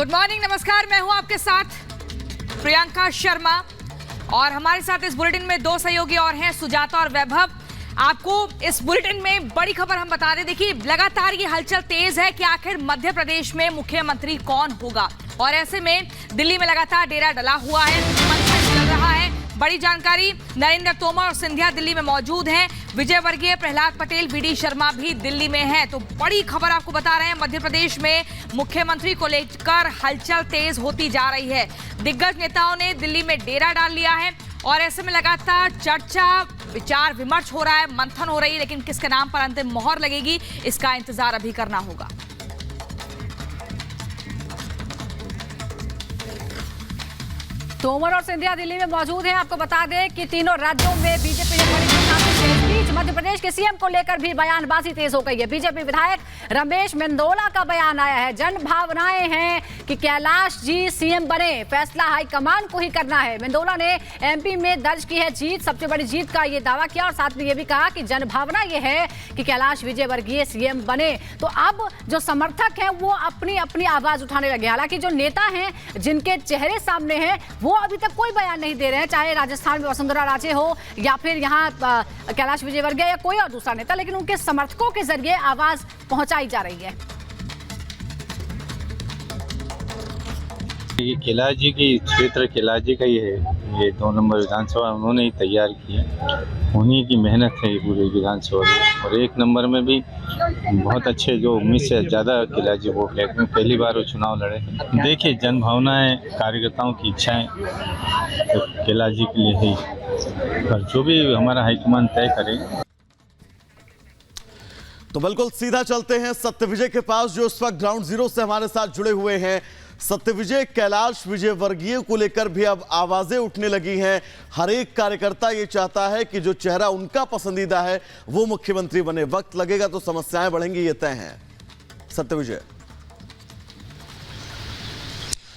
Good morning, नमस्कार। मैं हूं आपके साथ प्रियंका शर्मा और हमारे साथ इस बुलेटिन में दो सहयोगी और हैं, सुजाता और वैभव। आपको इस बुलेटिन में बड़ी खबर हम बता दें। देखिए, लगातार ये हलचल तेज है कि आखिर मध्य प्रदेश में मुख्यमंत्री कौन होगा, और ऐसे में दिल्ली में लगातार डेरा डला हुआ है, मंथन चल रहा है। बड़ी जानकारी, नरेंद्र तोमर और सिंधिया दिल्ली में मौजूद हैं, विजय वर्गीय, प्रहलाद पटेल, वीडी शर्मा भी दिल्ली में हैं। तो बड़ी खबर आपको बता रहे हैं, मध्य प्रदेश में मुख्यमंत्री को लेकर हलचल तेज होती जा रही है। दिग्गज नेताओं ने दिल्ली में डेरा डाल लिया है और ऐसे में लगातार चर्चा, विचार विमर्श हो रहा है, मंथन हो रही है, लेकिन किसके नाम पर अंतिम मोहर लगेगी इसका इंतजार अभी करना होगा। तोमर और सिंधिया दिल्ली में मौजूद हैं। आपको बता दें कि तीनों राज्यों में बीजेपी ने बड़ी संख्या से इस बीच मध्य प्रदेश के सीएम को लेकर भी बयानबाजी तेज हो गई है। बीजेपी विधायक रमेश मेंदोला का बयान आया है। जन भावनाएं हैं कि कैलाश जी सीएम बने, फैसला हाईकमान को ही करना है। मेंदोला ने एमपी में दर्ज की है जीत, सबसे बड़ी जीत का ये दावा किया और साथ में ये भी कहा कि जन भावना ये है कि कैलाश विजय वर्गीय सीएम बने। तो अब जो समर्थक हैं वो अपनी अपनी आवाज उठाने लगे। हालांकि जो नेता हैं जिनके चेहरे सामने हैं वो अभी तक कोई बयान नहीं दे रहे हैं, चाहे राजस्थान में वसुंधरा राजे हो या फिर यहाँ कैलाश विजयवर्गीय या कोई और दूसरा नेता, लेकिन उनके समर्थकों के जरिए आवाज पहुंचाई जा रही है। ये कैलाश जी की क्षेत्र कैलाश जी का ही है, ये 2 नंबर विधानसभा उन्होंने ही तैयार की है, उन्हीं की मेहनत है ये पूरे विधानसभा में। और 1 नंबर में भी बहुत अच्छे, जो 19 से ज़्यादा कैलाश जी वोट लेते हैं, पहली बार वो चुनाव लड़े। देखिए, जन भावनाएं, कार्यकर्ताओं की इच्छाएं तो कैलाश जी के लिए ही, पर जो भी हमारा हाईकमान तय करे। तो बिल्कुल सीधा चलते हैं सत्यविजय के पास, जो इस वक्त ग्राउंड जीरो से हमारे साथ जुड़े हुए हैं। सत्यविजय, कैलाश विजयवर्गीय को लेकर भी अब आवाजें उठने लगी हैं। हर एक कार्यकर्ता ये चाहता है कि जो चेहरा उनका पसंदीदा है वो मुख्यमंत्री बने। वक्त लगेगा तो समस्याएं बढ़ेंगी, ये तय है। सत्यविजय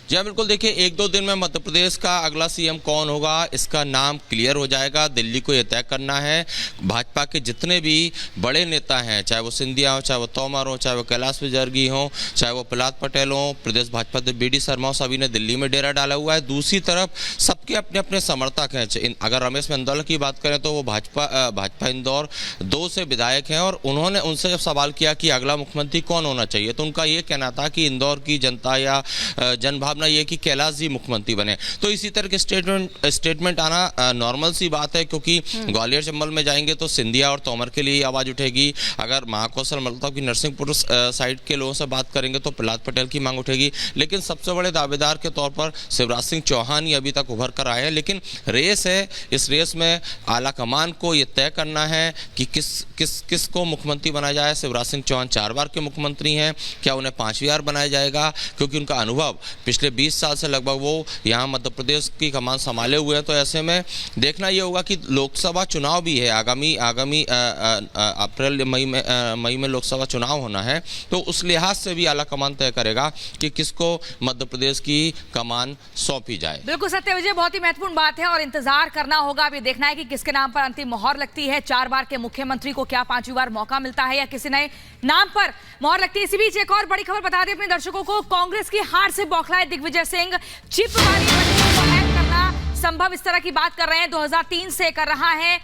जी हाँ, बिल्कुल। देखिए, 1-2 दिन में मध्य प्रदेश का अगला सीएम कौन होगा इसका नाम क्लियर हो जाएगा। दिल्ली को यह तय करना है। भाजपा के जितने भी बड़े नेता हैं, चाहे वो सिंधिया हो, चाहे वो तोमर हो, चाहे वो कैलाश विजयवर्गीय हो, चाहे वो प्रहलाद पटेल हो, प्रदेश भाजपा के वीडी शर्मा हो, सभी ने दिल्ली में डेरा डाला हुआ है। दूसरी तरफ सबके अपने अपने समर्थक हैं। अगर रमेश मेंदोला की बात करें तो वो भाजपा इंदौर 2 से विधायक हैं और उन्होंने उनसे जब सवाल किया कि अगला मुख्यमंत्री कौन होना चाहिए तो उनका ये कहना था कि इंदौर की जनता या जनभावना ये कि कैलाश जी मुख्यमंत्री बने। तो इसी तरह के स्टेटमेंट आना नॉर्मल सी बात है, क्योंकि ग्वालियर चंबल में जाएंगे तो सिंधिया और तोमर के लिए आवाज उठेगी। अगर महाकौशल मतलब कि नरसिंहपुर साइड के लोगों से बात करेंगे तो प्रहलाद पटेल की मांग उठेगी। लेकिन सबसे बड़े दावेदार के तौर पर शिवराज सिंह चौहान ही अभी तक उभर कर आए हैं। लेकिन रेस है, इस रेस में आला कमान को यह तय करना है कि किस को मुख्यमंत्री बनाया जाए। शिवराज सिंह चौहान 4 बार के मुख्यमंत्री हैं, क्या उन्हें 5वीं बार बनाया जाएगा? क्योंकि उनका अनुभव पिछले 20 साल से लगभग वो यहाँ मध्य प्रदेश की कमान संभाले हुए हैं। तो ऐसे में देखना ये होगा कि लोकसभा चुनाव भी है, आगामी अप्रैल मई में लोकसभा चुनाव होना है। तो उस लिहाज से भी आला कमान तय करेगा कि किसको मध्य प्रदेश की कमान सौंपी जाए। बिल्कुल सत्यविजय, बहुत ही महत्वपूर्ण बात है और इंतजार करना होगा। अभी देखना है कि किसके नाम पर अंतिम मोहर लगती है। 4 बार के मुख्यमंत्री को क्या 5वीं बार मौका मिलता है या किसी नए नाम पर मोहर लगती है। इसी बीच एक और बड़ी खबर बता दें अपने दर्शकों को, कांग्रेस की हार से बौखलाए दिग्विजय सिंह। चिप वाली मशीन को हैक करना संभव, इस तरह की बात कर रहे हैं। 2003 से कर रहा है,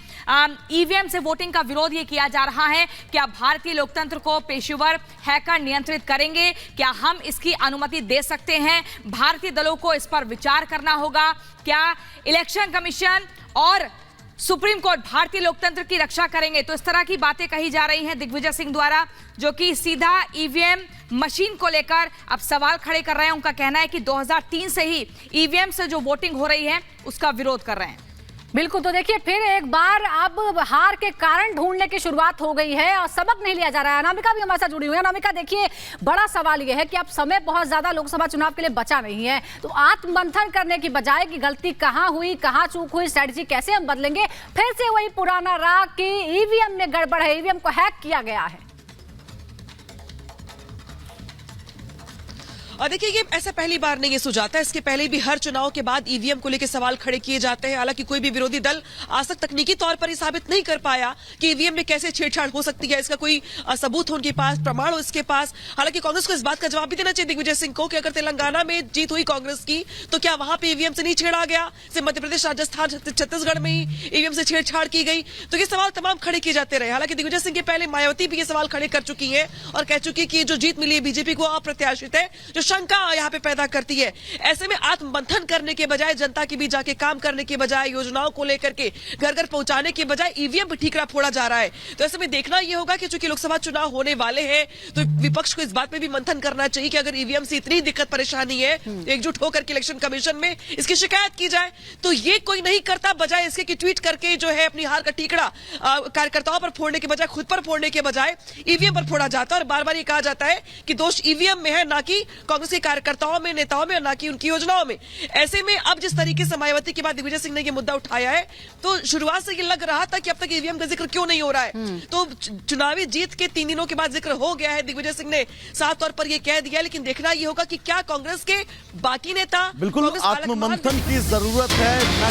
ईवीएम से वोटिंग का विरोध ये किया जा रहा है। क्या भारतीय लोकतंत्र को पेशेवर हैकर नियंत्रित करेंगे? क्या हम इसकी अनुमति दे सकते हैं? भारतीय दलों को इस पर विचार करना होगा। क्या इलेक्शन कमीशन और सुप्रीम कोर्ट भारतीय लोकतंत्र की रक्षा करेंगे? तो इस तरह की बातें कही जा रही हैं दिग्विजय सिंह द्वारा, जो कि सीधा ईवीएम मशीन को लेकर अब सवाल खड़े कर रहे हैं। उनका कहना है कि 2003 से ही ईवीएम से जो वोटिंग हो रही है उसका विरोध कर रहे हैं। बिल्कुल। तो देखिए, फिर एक बार अब हार के कारण ढूंढने की शुरुआत हो गई है और सबक नहीं लिया जा रहा है। अनामिका भी हमारे साथ जुड़ी हुई है। अनामिका, देखिए, बड़ा सवाल यह है कि अब समय बहुत ज्यादा लोकसभा चुनाव के लिए बचा नहीं है, तो आत्ममंथन करने की बजाय कि गलती कहां हुई, कहां चूक हुई, स्ट्रेटजी कैसे हम बदलेंगे, फिर से वही पुराना राग कि ईवीएम में गड़बड़ है, ईवीएम को हैक किया गया है। और देखिए ये ऐसा पहली बार नहीं है सुजाता, इसके पहले भी हर चुनाव के बाद ईवीएम को लेकर सवाल खड़े किए जाते हैं। हालांकि कोई भी विरोधी दल आज तक तकनीकी तौर पर ये साबित नहीं कर पाया कि ईवीएम में कैसे छेड़छाड़ हो सकती है, इसका कोई सबूत हो उनके पास, प्रमाण हो इसके पास। हालांकि कांग्रेस को इस बात का जवाब भी देना चाहिए दिग्विजय सिंह को कि अगर तेलंगाना में जीत हुई कांग्रेस की तो क्या वहां पे ईवीएम से नहीं छेड़ा गया, सिर्फ मध्य प्रदेश, राजस्थान, छत्तीसगढ़ में ही ईवीएम से छेड़छाड़ की गई। तो ये सवाल तमाम खड़े किए जाते रहे। हालांकि दिग्विजय सिंह के पहले मायावती भी ये सवाल खड़े कर चुकी है और कह चुकी कि जो जीत मिली है बीजेपी को अप्रत्याशित है, जो शंका यहाँ पे पैदा करती है। ऐसे में आत्ममंथन करने के बजाय, जनता के बीच जाके काम करने के बजाय, योजनाओं को लेकर के घर घर पहुंचाने के बजाय ईवीएम पर ठीकरा फोड़ा जा रहा है। तो ऐसे में देखना यह होगा कि चूंकि लोकसभा चुनाव होने वाले हैं तो विपक्ष को इस बात में भी मंथन करना चाहिए कि अगर ईवीएम से इतनी दिक्कत परेशानी है, एकजुट होकर के इलेक्शन कमीशन में इसकी शिकायत की जाए। तो ये कोई नहीं करता, बजाय इसके कि ट्वीट करके जो है अपनी हार का ठीकरा कार्यकर्ताओं पर फोड़ने के बजाय, खुद पर फोड़ने के बजाय ईवीएम पर फोड़ा जाता है। और बार बार ये कहा जाता है कि दोष ईवीएम में है, ना कि कांग्रेस के कार्यकर्ताओं में, नेताओं में, और ना कि उनकी योजनाओं में। ऐसे में अब जिस तरीके से मायावती के बाद दिग्विजय सिंह ने ये मुद्दा उठाया है, तो शुरुआत से ये लग रहा था कि अब तक ईवीएम का जिक्र क्यों नहीं हो रहा है। तो चुनावी जीत के 3 दिनों के बाद जिक्र हो गया है, दिग्विजय सिंह ने साफ तौर पर यह कह दिया। लेकिन देखना यह होगा कि क्या कांग्रेस के बाकी नेता, बिल्कुल आत्ममंथन की जरूरत है।